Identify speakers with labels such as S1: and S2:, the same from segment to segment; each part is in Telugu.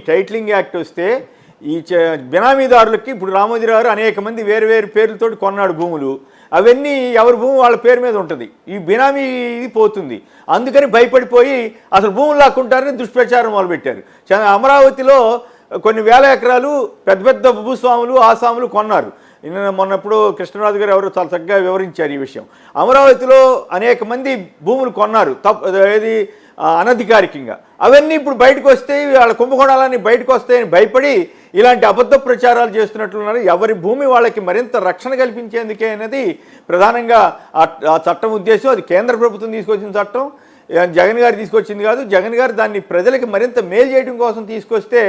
S1: టైటిలింగ్ యాక్ట్ వస్తే ఈ బినామీదారులకి ఇప్పుడు రామోజీరావు గారు అనేక మంది వేరు వేరు పేర్లతో కొన్నాడు భూములు. అవన్నీ ఎవరి భూమి వాళ్ళ పేరు మీద ఉంటుంది. ఈ బినామీ ఇది పోతుంది. అందుకని భయపడిపోయి అసలు భూములు లాక్కుంటారని దుష్ప్రచారం మొదలుపెట్టారు. అమరావతిలో కొన్ని వేల ఎకరాలు పెద్ద పెద్ద భూస్వాములు ఆసాములు కొన్నారు. మొన్నప్పుడు కృష్ణరాజు గారు ఎవరో చాలా చక్కగా వివరించారు ఈ విషయం. అమరావతిలో అనేక మంది భూములు కొన్నారు ఏది అనధికారికంగా. అవన్నీ ఇప్పుడు బయటకు వస్తే వాళ్ళ కుంభకోణాలన్నీ బయటకు వస్తాయని భయపడి ఇలాంటి అబద్ధ ప్రచారాలు చేస్తున్నట్లున్నారు. ఎవరి భూమి వాళ్ళకి మరింత రక్షణ కల్పించేందుకే అనేది ప్రధానంగా ఆ చట్టం ఉద్దేశం. అది కేంద్ర ప్రభుత్వం తీసుకొచ్చిన చట్టం, జగన్ గారు తీసుకొచ్చింది కాదు. జగన్ గారు దాన్ని ప్రజలకు మరింత మేలు చేయడం కోసం తీసుకొస్తే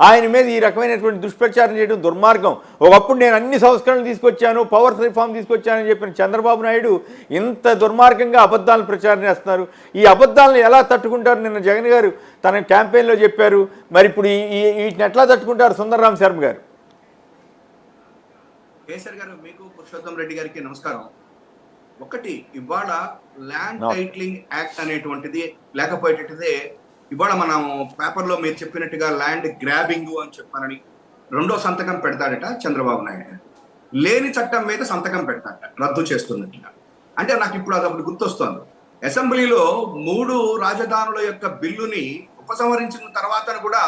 S1: ఆయన మీద ఈ రకమైనటువంటి దుష్ప్రచారం చేయడం దుర్మార్గం. ఒకప్పుడు నేను అన్ని సంస్కరణలు తీసుకొచ్చాను, పవర్ రిఫార్మ్ తీసుకొచ్చానని చెప్పిన చంద్రబాబు నాయుడు ఇంత దుర్మార్గంగా అబద్ధాలను ప్రచారం చేస్తున్నారు. ఈ అబద్ధాలను ఎలా తట్టుకుంటారు? నిన్న జగన్ గారు తన క్యాంపెయిన్లో చెప్పారు. మరి ఇప్పుడు వీటిని ఎట్లా తట్టుకుంటారు సుందరరామ శర్మ గారు?
S2: కేసర్ గారు, మీకు పురుషోత్తం రెడ్డి గారికి నమస్కారం. ఒకటి, ఇవాళ ల్యాండ్ టైటిలింగ్ యాక్ట్ అనేటువంటిది లేకపోయేటట్టుదే ఇవాళ మనం పేపర్లో మీరు చెప్పినట్టుగా ల్యాండ్ గ్రాబింగ్ అని చెప్పారని రెండో సంతకం పెడతాడట చంద్రబాబు నాయుడు గారు. లేని చట్టం మీద సంతకం పెడతాడట రద్దు చేస్తున్నట్టుగా. అంటే నాకు ఇప్పుడు అదొకటి గుర్తొస్తోంది. అసెంబ్లీలో 3 రాజధానుల యొక్క బిల్లుని ఉపసంహరించిన తర్వాత కూడా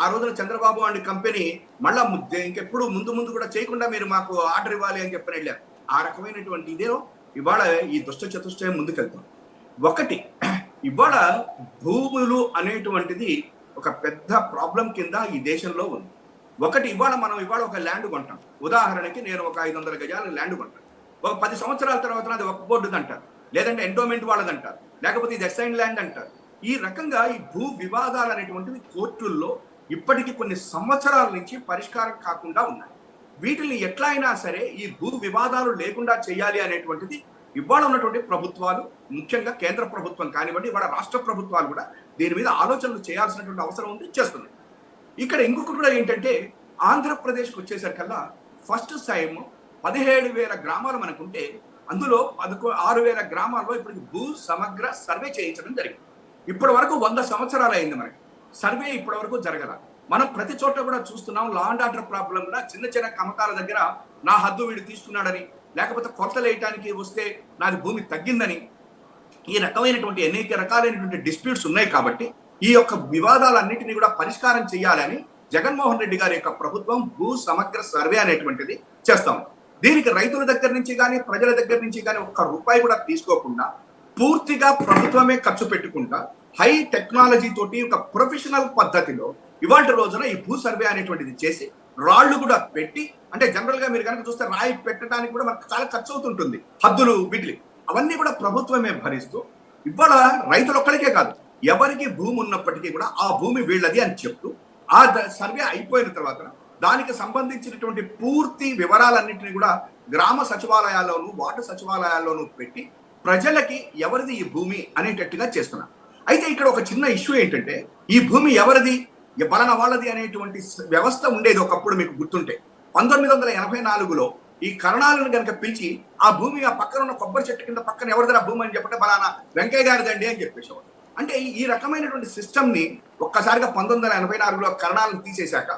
S2: ఆ రోజున చంద్రబాబు అండ్ కంపెనీ మళ్ళా ఇంకెప్పుడు ముందు కూడా చేయకుండా మీరు మాకు ఆర్డర్ ఇవ్వాలి అని చెప్పని వెళ్ళారు. ఆ రకమైనటువంటి ఇదే ఇవాళ ఈ దుష్ట చతుష్టయం ముందుకెళ్తాం. ఒకటి, ఇవాళ భూములు అనేటువంటిది ఒక పెద్ద ప్రాబ్లం కింద ఈ దేశంలో ఉంది. ఒకటి, ఇవాళ ఒక ల్యాండ్ కొంటాం. ఉదాహరణకి నేను ఒక 500 గజాల ల్యాండ్ కొంటాను. ఒక 10 సంవత్సరాల తర్వాత అది ఒక బోర్డుది అంటారు, లేదంటే ఎండోమెంట్ వాళ్ళది అంటారు, లేకపోతే ఇది అసైన్ ల్యాండ్ అంటారు. ఈ రకంగా ఈ భూ వివాదాలు అనేటువంటివి కోర్టుల్లో ఇప్పటికీ కొన్ని సంవత్సరాల నుంచి పరిష్కారం కాకుండా ఉన్నాయి. వీటిని ఎట్లా అయినా సరే ఈ భూ వివాదాలు లేకుండా చేయాలి అనేటువంటిది ఇవాళ ఉన్నటువంటి ప్రభుత్వాలు, ముఖ్యంగా కేంద్ర ప్రభుత్వం కానివ్వండి, ఇవాళ రాష్ట్ర ప్రభుత్వాలు కూడా దీని మీద ఆలోచనలు చేయాల్సినటువంటి అవసరం ఉంది, చేస్తుంది. ఇక్కడ ఇంకొకటి కూడా ఏంటంటే, ఆంధ్రప్రదేశ్కి వచ్చేసరికల్లా ఫస్ట్ టైం 17,000 గ్రామాలు మనకుంటే అందులో 6,000 గ్రామాల్లో ఇప్పటికి భూ సమగ్ర సర్వే చేయించడం జరిగింది. ఇప్పటి వరకు 100 సంవత్సరాలు అయింది మనకి సర్వే, ఇప్పటి వరకు జరగల. మనం ప్రతి చోట కూడా చూస్తున్నాం లా అండ్ ఆర్డర్ ప్రాబ్లం కూడా. చిన్న కమతాల దగ్గర నా హద్దు వీడు తీసుకున్నాడని, లేకపోతే కొత్తలు వేయటానికి వస్తే నాది భూమి తగ్గిందని, ఈ రకమైనటువంటి అనేక రకాలైనటువంటి డిస్ప్యూట్స్ ఉన్నాయి. కాబట్టి ఈ యొక్క వివాదాలన్నింటినీ కూడా పరిష్కారం చేయాలని జగన్మోహన్ రెడ్డి గారి యొక్క ప్రభుత్వం భూ సమగ్ర సర్వే అనేటువంటిది చేస్తాం. దీనికి రైతుల దగ్గర నుంచి కానీ ప్రజల దగ్గర నుంచి కానీ ₹1 కూడా తీసుకోకుండా పూర్తిగా ప్రభుత్వమే ఖర్చు పెట్టుకుంటా హై టెక్నాలజీ తోటి ఒక ప్రొఫెషనల్ పద్ధతిలో ఇవాళ రోజున ఈ భూ సర్వే అనేటువంటిది చేసి రాళ్లు కూడా పెట్టి, అంటే జనరల్ గా మీరు కనుక చూస్తే రాయి పెట్టడానికి కూడా మనకు చాలా ఖర్చు అవుతుంటుంది, హద్దులు వీటికి అవన్నీ కూడా ప్రభుత్వమే భరిస్తూ ఇవాళ రైతులు ఒక్కడికే కాదు ఎవరికి భూమి ఉన్నప్పటికీ కూడా ఆ భూమి వీళ్ళది అని చెప్తూ ఆ సర్వే అయిపోయిన తర్వాత దానికి సంబంధించినటువంటి పూర్తి వివరాలన్నింటినీ కూడా గ్రామ సచివాలయాల్లోనూ వార్డు సచివాలయాల్లోనూ పెట్టి ప్రజలకి ఎవరిది ఈ భూమి అనేటట్టుగా చేస్తున్నారు. అయితే ఇక్కడ ఒక చిన్న ఇష్యూ ఏంటంటే, ఈ భూమి ఎవరిది బలన వాళ్ళది అనేటువంటి వ్యవస్థ ఉండేది ఒకప్పుడు. మీకు గుర్తుంటే 1984లో ఈ కరణాలను కనుక పిలిచి ఆ భూమి ఆ పక్కన ఉన్న కొబ్బరి చెట్టు కింద పక్కన ఎవరిదైనా భూమి అని చెప్పంటే బలానా వెంకయ్య గారిదండి అని చెప్పేసేవాడు. అంటే ఈ రకమైనటువంటి సిస్టమ్ ని ఒక్కసారిగా 1984లో కరణాలను తీసేశాక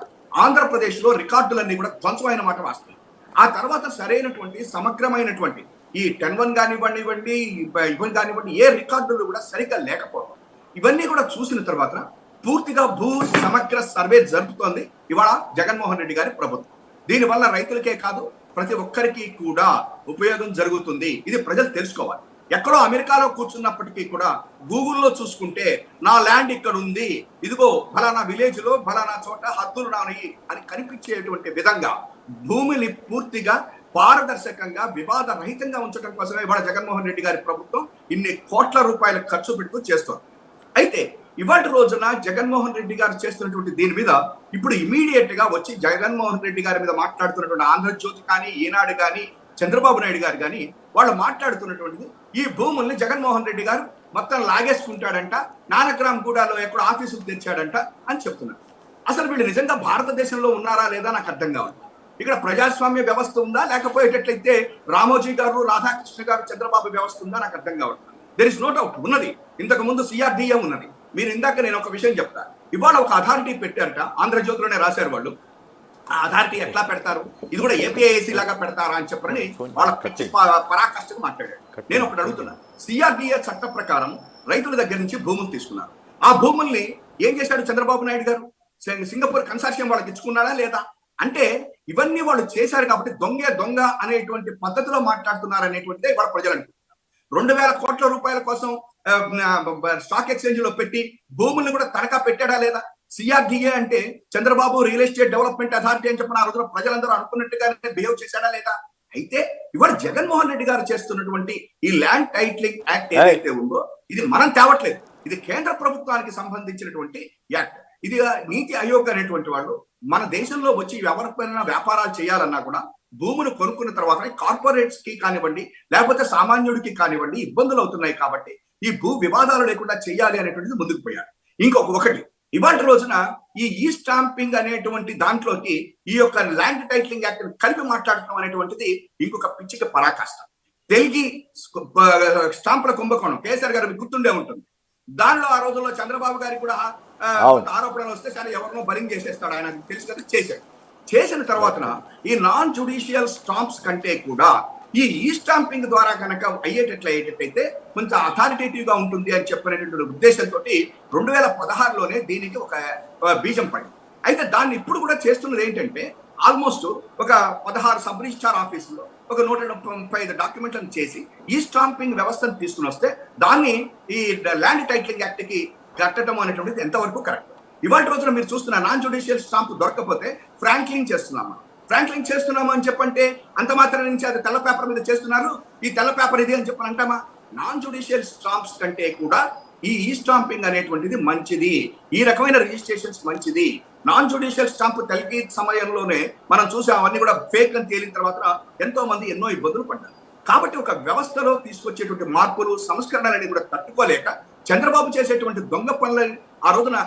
S2: ఆంధ్రప్రదేశ్ లో రికార్డులన్నీ కూడా ధ్వంసమైన మాట వాస్తవం. ఆ తర్వాత సరైనటువంటి సమగ్రమైనటువంటి ఈ 10-1 కానివ్వండి ఇవన్నీ కానివ్వండి ఏ రికార్డులు కూడా సరిగ్గా లేకపోవడం, ఇవన్నీ కూడా చూసిన తర్వాత పూర్తిగా భూ సమగ్ర సర్వే జరుపుతోంది ఇవాళ జగన్మోహన్ రెడ్డి గారి ప్రభుత్వం. దీనివల్ల రైతులకే కాదు ప్రతి ఒక్కరికి కూడా ఉపయోగం జరుగుతుంది. ఇది ప్రజలు తెలుసుకోవాలి. ఎక్కడో అమెరికాలో కూర్చున్నప్పటికీ కూడా గూగుల్లో చూసుకుంటే నా ల్యాండ్ ఇక్కడ ఉంది, ఇదిగో ఫలానా విలేజ్ లో ఫలానా చోట హద్దులు నాయి అని కనిపించేటువంటి విధంగా భూమిని పూర్తిగా పారదర్శకంగా వివాద రహితంగా ఉంచడం కోసమే ఇవాళ జగన్మోహన్ రెడ్డి గారి ప్రభుత్వం ఇన్ని కోట్ల రూపాయలు ఖర్చు పెడుతూ చేస్తోంది. అయితే ఇవాటి రోజున జగన్మోహన్ రెడ్డి గారు చేస్తున్నటువంటి దీని మీద ఇప్పుడు ఇమీడియట్ గా వచ్చి జగన్మోహన్ రెడ్డి గారి మీద మాట్లాడుతున్నటువంటి ఆంధ్రజ్యోతి కానీ ఈనాడు కానీ చంద్రబాబు నాయుడు గారు కానీ వాళ్ళు మాట్లాడుతున్నటువంటిది ఈ భూముల్ని జగన్మోహన్ రెడ్డి గారు మొత్తం లాగేసుకుంటాడంట, నానక్రామ్ గూడాలో ఎక్కడ ఆఫీసులు తెచ్చాడంట అని చెప్తున్నారు. అసలు వీళ్ళు నిజంగా భారతదేశంలో ఉన్నారా లేదా నాకు అర్థం కావాలి. ఇక్కడ ప్రజాస్వామ్య వ్యవస్థ ఉందా, లేకపోయేటట్లయితే రామోజీ గారు రాధాకృష్ణ గారు చంద్రబాబు వ్యవస్థ ఉందా నాకు అర్థం కావట్లేదు. దెర్ ఇస్ నో డౌట్ ఉన్నది. ఇంతకు ముందు సిఆర్డిఏ ఉన్నది. మీరు ఇందాక నేను ఒక విషయం చెప్తా, ఇవాళ ఒక అథారిటీ పెట్టారట, ఆంధ్రజ్యోతిలోనే రాశారు వాళ్ళు. ఆ అథారిటీ ఎట్లా పెడతారు, ఇది కూడా ఏపీఐసి లాగా పెడతారా అని చెప్పని వాళ్ళ పరాకాష్ఠకు మాట్లాడారు. నేను ఒకటి అడుగుతున్నా, సిఆర్డిఏ చట్ట ప్రకారం రైతుల దగ్గర నుంచి భూములు తీసుకున్నారు. ఆ భూముల్ని ఏం చేశాడు చంద్రబాబు నాయుడు గారు? సింగపూర్ కన్సార్షియం వాళ్ళకి ఇచ్చుకున్నాడా లేదా? అంటే ఇవన్నీ వాళ్ళు చేశారు కాబట్టి దొంగ అనేటువంటి పద్ధతిలో మాట్లాడుతున్నారు అనేటువంటిదే ఇవాళ ప్రజలు అనుకుంటున్నారు. 2,000 కోట్ల రూపాయల కోసం స్టాక్ ఎక్స్చేంజ్ లో పెట్టి భూముల్ని కూడా తనఖా పెట్టాడా లేదా? సిఆర్డిఏ అంటే Chandrababu real estate development authority అని చెప్పిన ఆ రోజున ప్రజలందరూ అనుకున్నట్టుగానే బిహేవ్ చేశాడా లేదా? అయితే ఇవాళ జగన్మోహన్ రెడ్డి గారు చేస్తున్నటువంటి ఈ ల్యాండ్ టైటిలింగ్ యాక్ట్ ఏదైతే ఉందో ఇది మనం తేవట్లేదు, ఇది కేంద్ర ప్రభుత్వానికి సంబంధించినటువంటి యాక్ట్. ఇది నీతి ఆయోగ్ అనేటువంటి వాళ్ళు మన దేశంలో వచ్చి ఎవరిపైన వ్యాపారాలు చేయాలన్నా కూడా భూములు కొనుక్కున్న తర్వాత కార్పొరేట్స్ కి కానివ్వండి, లేకపోతే సామాన్యుడికి కానివ్వండి ఇబ్బందులు అవుతున్నాయి కాబట్టి ఈ భూ వివాదాలు లేకుండా చేయాలి అనేటువంటిది ముందుకు పోయారు. ఒకటి ఇవాళ రోజున ఈ స్టాంపింగ్ అనేటువంటి దాంట్లోకి ఈ యొక్క ల్యాండ్ టైటిలింగ్ యాక్ట్ కలిపి మాట్లాడటం అనేటువంటిది ఇంకొక పిచ్చిక పరాకాష్ట. తెలుగు స్టాంపుల కుంభకోణం కేసీఆర్ గారు మీకు గుర్తుండే ఉంటుంది. దానిలో ఆ రోజుల్లో చంద్రబాబు గారికి కూడా ఆరోపణలు వస్తే సరే ఎవరినో బలింగ్ చేసేస్తాడు, ఆయన తెలుసు కదా, చేసిన తర్వాత ఈ నాన్ జ్యుడిషియల్ స్టాంప్స్ కంటే కూడా ఈ స్టాంపింగ్ ద్వారా కనుక అయ్యేటట్లయితే కొంచెం అథారిటేటివ్ గా ఉంటుంది అని చెప్పినటువంటి ఉద్దేశంతో 2016లోనే దీనికి ఒక బీజం పడింది. అయితే దాన్ని ఇప్పుడు కూడా చేస్తున్నది ఏంటంటే ఆల్మోస్ట్ ఒక 16 సబ్ రిజిస్ట్రార్ ఆఫీసులో ఒక 135 డాక్యుమెంట్లను చేసి ఈ స్టాంపింగ్ వ్యవస్థను తీసుకుని వస్తే దాన్ని ఈ ల్యాండ్ టైటిలింగ్ యాక్ట్ కి కట్టడం అనేటువంటిది ఎంతవరకు కరెక్ట్? ఇవాళ రోజున మీరు చూస్తున్న నాన్ జ్యుడిషియల్ స్టాంప్ దొరకకపోతే ఫ్రాంక్లింగ్ చేస్తున్నాము అని చెప్పంటే అంత మాత్రం నుంచి అది తెల్ల పేపర్ మీద చేస్తున్నారు, ఈ తెల్ల పేపర్ ఇది అని చెప్పని అంటామా? నాన్ జ్యుడిషియల్ స్టాంప్స్ కంటే కూడా ఈ స్టాంపింగ్ అనేటువంటిది మంచిది, ఈ రకమైన రిజిస్ట్రేషన్స్ మంచిది. నాన్ జ్యుడిషియల్ స్టాంప్ కలిగి సమయంలోనే మనం చూసాం, అవన్నీ కూడా ఫేక్ అని తేలిన తర్వాత ఎంతో మంది ఎన్నో ఇబ్బందులు పడ్డారు. కాబట్టి ఒక వ్యవస్థలో తీసుకొచ్చేటువంటి మార్పులు సంస్కరణలని కూడా తట్టుకోలేక చంద్రబాబు చేసేటువంటి దొంగ పనులని ఆ రోజున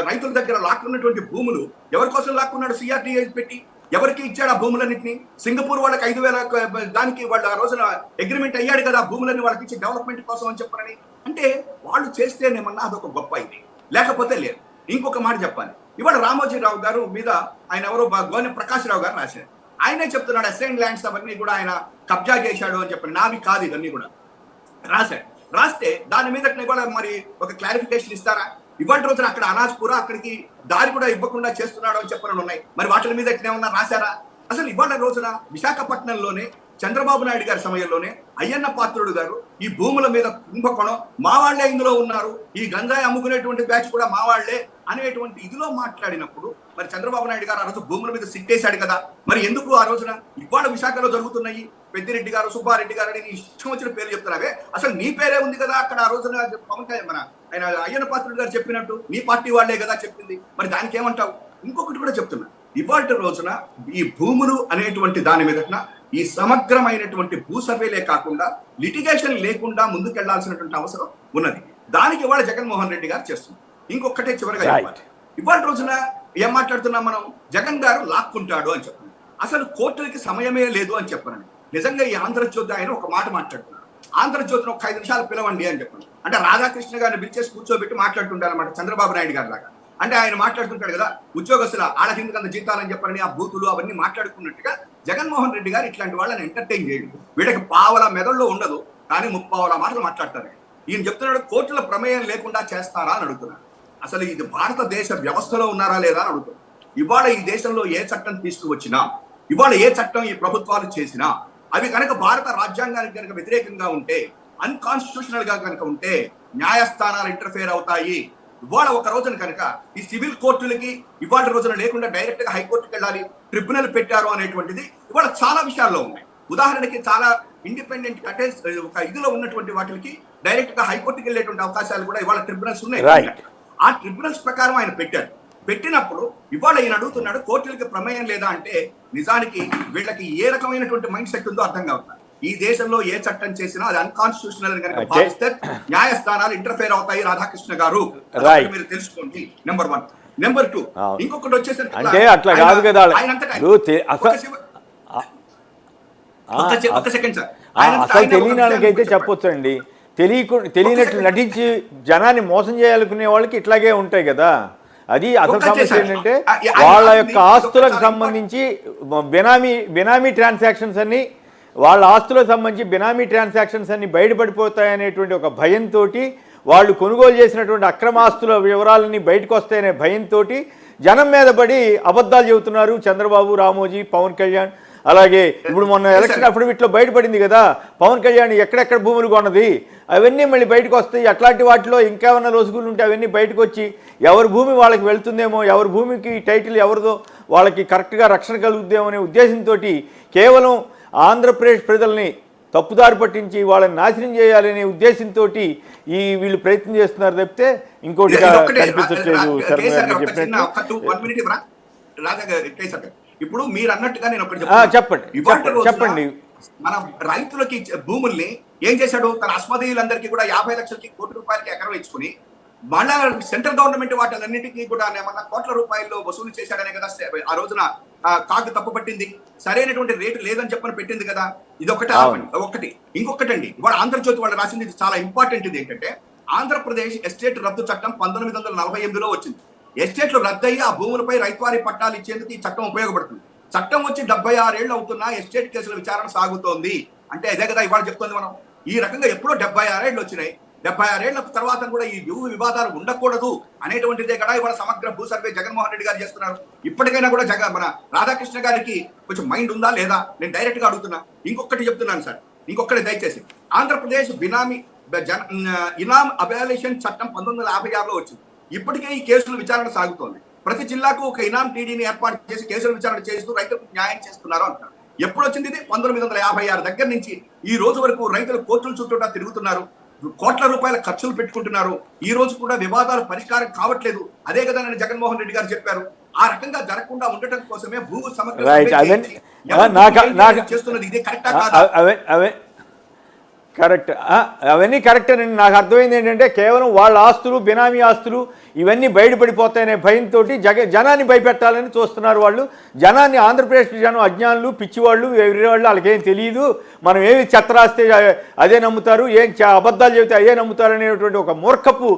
S2: రైతుల దగ్గర లాక్కున్నటువంటి భూములు ఎవరి కోసం లాక్కున్నాడు? సిఆర్డిఏ పెట్టి ఎవరికి ఇచ్చాడు ఆ భూములన్నింటినీ? సింగపూర్ వాళ్ళకి 5,000 దానికి వాళ్ళు ఆ రోజున అగ్రిమెంట్ అయ్యాడు కదా భూములన్నీ వాళ్ళకి ఇచ్చి డెవలప్మెంట్ కోసం అని చెప్పని. అంటే వాళ్ళు చేస్తేనేమన్నా అదొక గొప్ప ఇది, లేకపోతే లేదు. ఇంకొక మాట చెప్పాలి, ఇవాళ రామోజీరావు గారు మీద ఆయన ఎవరో గోనె ప్రకాశ్రావు గారు రాశారు. ఆయనే చెప్తున్నాడు అసైన్ ల్యాండ్స్ అవన్నీ కూడా ఆయన కబ్జా చేశాడు అని చెప్పి, నావి కాదు ఇవన్నీ కూడా రాస్తే దాని మీద కూడా మరి ఒక క్లారిఫికేషన్ ఇస్తారా? ఇవాళ రోజున అక్కడ అనాజ్పూర అక్కడికి దారి కూడా ఇవ్వకుండా చేస్తున్నాడు అని చెప్పని ఉన్నాయి, మరి వాటి మీద ఏమన్నా రాశారా? అసలు ఇవాళ రోజున విశాఖపట్నంలోనే చంద్రబాబు నాయుడు గారి సమయంలోనే అయ్యన్న పాత్రుడు గారు ఈ భూముల మీద కుంభకోణం మా వాళ్లే ఇందులో ఉన్నారు, ఈ గంజాయి అమ్ముకునేటువంటి బ్యాచ్ కూడా మా వాళ్లే అనేటువంటి ఇదిలో మాట్లాడినప్పుడు మరి చంద్రబాబు నాయుడు గారు ఆ రోజు భూముల మీద సిట్టేశాడు కదా, మరి ఎందుకు ఆ రోజున ఇవాళ విశాఖలో జరుగుతున్నాయి పెద్దిరెడ్డి గారు సుబ్బారెడ్డి గారు అని ఇష్టం వచ్చిన పేర్లు చెప్తున్నావే? అసలు నీ పేరే ఉంది కదా అక్కడ ఆ రోజున పవన్ కళ్యాణ్ మన ఆయన అయ్యన్న పాత్రుడు గారు చెప్పినట్టు నీ పార్టీ వాళ్లే కదా చెప్పింది, మరి దానికి ఏమంటావు? ఇంకొకటి కూడా చెప్తున్నా, ఇవాళ రోజున ఈ భూములు అనేటువంటి దాని మీద ఈ సమగ్రమైనటువంటి భూ సర్వేలే కాకుండా లిటిగేషన్ లేకుండా ముందుకెళ్లాల్సినటువంటి అవసరం ఉన్నది. దానికి ఇవాళ జగన్మోహన్ రెడ్డి గారు చేస్తున్నారు. ఇంకొకటే చివరిగా చెప్పాలి, ఇవాళ రోజున ఏం మాట్లాడుతున్నాం మనం, జగన్ గారు లాక్కుంటాడు అని చెప్పాను. అసలు కోర్టులకి సమయమే లేదు అని చెప్పాను. నిజంగా ఈ ఆంధ్రజ్యోతి ఆయన ఒక మాట మాట్లాడుతున్నారు, ఆంధ్రజ్యోతిని ఒక 5 నిమిషాలు పిలవండి అని చెప్పాను. అంటే రాధాకృష్ణ గారిని పిలిచేసి కూర్చోబెట్టి మాట్లాడుతుంటారన్నమాట చంద్రబాబు నాయుడు గారి లాగా. అంటే ఆయన మాట్లాడుతుంటాడు కదా ఉద్యోగస్తుల ఆడకి ఎందుకంత జీతాలని చెప్పని ఆ బూతులు అవన్నీ మాట్లాడుకున్నట్టుగా జగన్మోహన్ రెడ్డి గారు ఇట్లాంటి వాళ్ళని ఎంటర్టైన్ చేయడు. వీళ్ళకి పావల మెదడులో ఉండదు, కానీ 30 మాటలు మాట్లాడతారు. ఈయన చెప్తున్నాడు కోర్టుల ప్రమేయం లేకుండా చేస్తారా అని అడుగుతున్నాడు. అసలు ఇది భారతదేశ వ్యవస్థలో ఉన్నారా లేదా అని అడుగుతున్నాడు. ఇవాళ ఈ దేశంలో ఏ చట్టం తీసుకువచ్చినా, ఇవాళ ఏ చట్టం ఈ ప్రభుత్వాలు చేసినా అవి కనుక భారత రాజ్యాంగానికి కనుక వ్యతిరేకంగా ఉంటే, అన్కాన్స్టిట్యూషనల్ గా కనుక ఉంటే న్యాయస్థానాలు ఇంటర్ఫేర్ అవుతాయి. ఇవాళ ఒక రోజున కనుక ఈ సివిల్ కోర్టులకి ఇవాళ రోజున లేకుండా డైరెక్ట్ గా హైకోర్టుకి వెళ్ళాలి, ట్రిబ్యునల్ పెట్టారు అనేటువంటిది ఇవాళ చాలా విషయాల్లో ఉన్నాయి. ఉదాహరణకి చాలా ఇండిపెండెంట్ కటెన్స్ ఒక ఇదిలో ఉన్నటువంటి వాటికి డైరెక్ట్ గా హైకోర్టుకి వెళ్ళేటువంటి అవకాశాలు కూడా ఇవాళ ట్రిబ్యునల్స్ ఉన్నాయి. ఆ ట్రిబ్యునల్స్ ప్రకారం ఆయన పెట్టినప్పుడు ఇవాళ ఈయన అడుగుతున్నాడు కోర్టులకి ప్రమేయం లేదా అంటే, నిజానికి వీళ్ళకి ఏ రకమైనటువంటి మైండ్ సెట్ ఉందో అర్థం కావుతారు. ఈ దేశంలో ఏ చట్టం చేసినా అది అన్కాన్స్టిట్యూషనల్ అని కనుక భావిస్తే న్యాయస్థానాలు ఇంటర్ఫేర్ అవుతాయి. రాధాకృష్ణ గారు మీరు తెలుసుకోండి. నెంబర్ 1. నెంబర్ 2 ఇంకొకటి వచ్చేసరికి
S1: అంటే అట్లా కాదు కదా,
S2: ఒక సెకండ్ సార్,
S1: అసలు తెలియనానికైతే చెప్పొచ్చండి, తెలియనట్లు నటించి జనాన్ని మోసం చేయాలనుకునే వాళ్ళకి ఇట్లాగే ఉంటాయి కదా. అది అసలు
S2: ఒక్కటే
S1: సమస్య
S2: సార్.
S1: ఏంటంటే
S2: ఆయన
S1: వాళ్ళ
S2: ఆస్తి
S1: యొక్క ఆస్తులకు సంబంధించి బినామీ ట్రాన్సాక్షన్స్ అన్ని వాళ్ళ ఆస్తులకు సంబంధించి బినామీ ట్రాన్సాక్షన్స్ అన్ని బయటపడిపోతాయనేటువంటి ఒక భయంతో వాళ్ళు కొనుగోలు చేసినటువంటి అక్రమాస్తుల వివరాలన్నీ బయటకు వస్తాయనే భయంతో జనం మీద పడి అబద్ధాలు చెబుతున్నారు చంద్రబాబు, రామోజీ, పవన్ కళ్యాణ్. అలాగే ఇప్పుడు మొన్న ఎలక్షన్ అఫిడవిట్లో బయటపడింది కదా పవన్ కళ్యాణ్ ఎక్కడెక్కడ భూములు కొన్నది, అవన్నీ మళ్ళీ బయటకు వస్తాయి. అట్లాంటి వాటిలో ఇంకా ఉన్న లొసుగులు ఉంటే అవన్నీ బయటకు వచ్చి ఎవరి భూమి వాళ్ళకి వెళ్తుందేమో, ఎవరి భూమికి టైటిల్ ఎవరిదో వాళ్ళకి కరెక్ట్గా రక్షణ కలుగుద్దేమో అనే ఉద్దేశంతో కేవలం ఆంధ్రప్రదేశ్ ప్రజల్ని తప్పుదారి పట్టించి వాళ్ళని నాశనం చేయాలనే ఉద్దేశంతో వీళ్ళు ప్రయత్నం చేస్తున్నారు తప్పితే ఇంకోటిగా కనిపించట్లేదు. శర్మ గారు చెప్పినట్టు
S2: ఇప్పుడు మీరు అన్నట్టుగా నేను ఒకటి
S1: చెప్పండి.
S2: మన రైతులకి ఇచ్చే భూముల్ని ఏం చేశాడు, తన అస్మదీయులందరికీ కూడా 50 లక్షలకి ₹1,00,00,000 ఎకరం ఇచ్చుకుని మళ్ళా సెంట్రల్ గవర్నమెంట్ వాటిలన్నింటికీ కూడా ఏమన్నా ₹1,00,00,000 వసూలు చేశాడనే కదా ఆ రోజున కాకు తప్పు పట్టింది. సరైనటువంటి రేటు లేదని చెప్పని పెట్టింది కదా. ఇది ఒకటి. ఇంకొకటండి, ఇవాళ ఆంధ్రజ్యోతి వాళ్ళు రాసింది చాలా ఇంపార్టెంట్. ఇది ఏంటంటే ఆంధ్రప్రదేశ్ ఎస్టేట్ రద్దు చట్టం 1948లో వచ్చింది. ఎస్టేట్లు రద్దయి ఆ భూములపై రైతువారీ పట్టాలు ఇచ్చేందుకు ఈ చట్టం ఉపయోగపడుతుంది. చట్టం వచ్చి 76 ఏళ్ళు అవుతున్నా ఎస్టేట్ కేసుల విచారణ సాగుతోంది. అంటే ఇదే కదా ఇవాళ చెప్తుంది మనం. ఈ రకంగా ఎప్పుడో 76 ఏళ్ళు వచ్చినాయి. 76 ఏళ్ల తర్వాత కూడా ఈ భూ వివాదాలు ఉండకూడదు అనేటువంటిదే కదా ఇవాళ సమగ్ర భూ సర్వే జగన్మోహన్ రెడ్డి గారు చేస్తున్నారు. ఇప్పటికైనా కూడా మన రాధాకృష్ణ గారికి కొంచెం మైండ్ ఉందా లేదా నేను డైరెక్ట్ గా అడుగుతున్నా. ఇంకొకటి చెప్తున్నాను సార్, ఇంకొకటి దయచేసి. ఆంధ్రప్రదేశ్ ఇనామ్ అబాలిషన్ చట్టం 1956లో వచ్చింది. ఇప్పటికే ఈ కేసుల విచారణ సాగుతోంది. ప్రతి జిల్లాకు ఒక ఇనాం టీడీని ఏర్పాటు చేసి కేసుల విచారణ చేస్తూ రైతులకు న్యాయం చేస్తున్నారు అంటారు. ఎప్పుడు వచ్చింది ఇది? 1956 దగ్గర నుంచి ఈ రోజు వరకు రైతులు కోర్టుల చుట్టూ తిరుగుతున్నారు, కోట్ల రూపాయల ఖర్చులు పెట్టుకుంటున్నారు. ఈ రోజు కూడా వివాదాలు పరిష్కారం కావట్లేదు. అదే కదా నేను జగన్మోహన్ రెడ్డి గారు చెప్పారు. ఆ రకంగా జరగకుండా ఉండటం కోసమే భూ సమగ్ర చేస్తున్నది. ఇదే కరెక్టా కాదా?
S1: కరెక్ట్, అవన్నీ కరెక్టేనండి. నాకు అర్థమైంది ఏంటంటే కేవలం వాళ్ళ ఆస్తులు, బినామీ ఆస్తులు ఇవన్నీ బయటపడిపోతాయనే భయంతో జనాన్ని భయపెట్టాలని చూస్తున్నారు వాళ్ళు. జనాన్ని, ఆంధ్రప్రదేశ్ జనం అజ్ఞానులు, పిచ్చివాళ్ళు, ఎవరివాళ్ళు, వాళ్ళకేం తెలియదు. మనం ఏమి చెత్త రాస్తే అదే నమ్ముతారు, ఏం అబద్ధాలు చెబితే అదే నమ్ముతారు అనేటువంటి ఒక మూర్ఖపు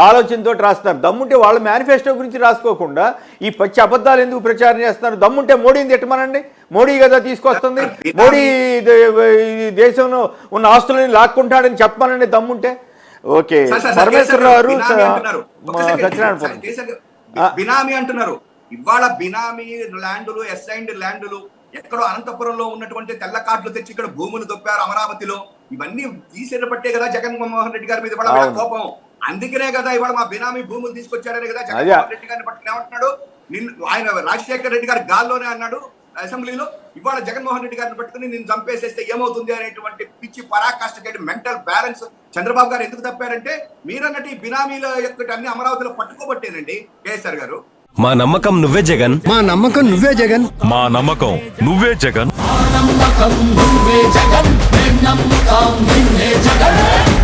S1: ఆలోచనతో రాస్తున్నారు. దమ్ముంటే వాళ్ళ మేనిఫెస్టో గురించి రాసుకోకుండా ఈ పచ్చి అబద్ధాలు ఎందుకు ప్రచారం చేస్తున్నారు? దమ్ముంటే మోడీని తిట్టమనండి. మోడీ కదా తీసుకొస్తుంది. మోడీ దేశంలో ఉన్న ఆస్తులని లాక్కుంటాడని చెప్పమనండి దమ్ముంటే. ఓకే, పరమేశ్వరరావు గారు
S2: బినామీ అంటున్నారు. ఇవాళ బినామీ ల్యాండులు, అసైన్డ్ ల్యాండులు ఎక్కడో అనంతపురంలో ఉన్నటువంటి తెల్ల కార్డులు తెచ్చి ఇక్కడ భూములు దొప్పారు అమరావతిలో. ఇవన్నీ తీసేట పట్టే కదా జగన్మోహన్ రెడ్డి గారి మీద ఇవాళ కోపం. అందుకనే కదా ఇవాళ మా బినామీ భూములు తీసుకొచ్చారనే కదా జగన్మోహన్ రెడ్డి గారిని పట్టుకుని ఏమంటున్నాడు. ఆయన రాజశేఖర రెడ్డి గారి గాల్లోనే అన్నాడు అసెంబ్లీలో. ఇవాళ జగన్మోహన్ రెడ్డి గారిని పట్టుకుని నేను చంపేసేస్తే ఏమవుతుంది అనేటువంటి పిచ్చి పరాకాష్ట మెంటల్ బ్యాలెన్స్ చంద్రబాబు గారు ఎందుకు తప్పారంటే మీరన్నట్టు ఈ బినామీల యొక్క అన్ని అమరావతిలో పట్టుకోబట్టేనండి కేసీఆర్ గారు.
S3: మా నమ్మకం నువ్వే జగన్,
S4: మా నమ్మకం నువ్వే జగన్,
S3: మా నమ్మకం నువ్వే జగన్,
S5: మా నమ్మకం నువ్వే జగన్, మేం నమ్ముతాం నిన్నే జగన్.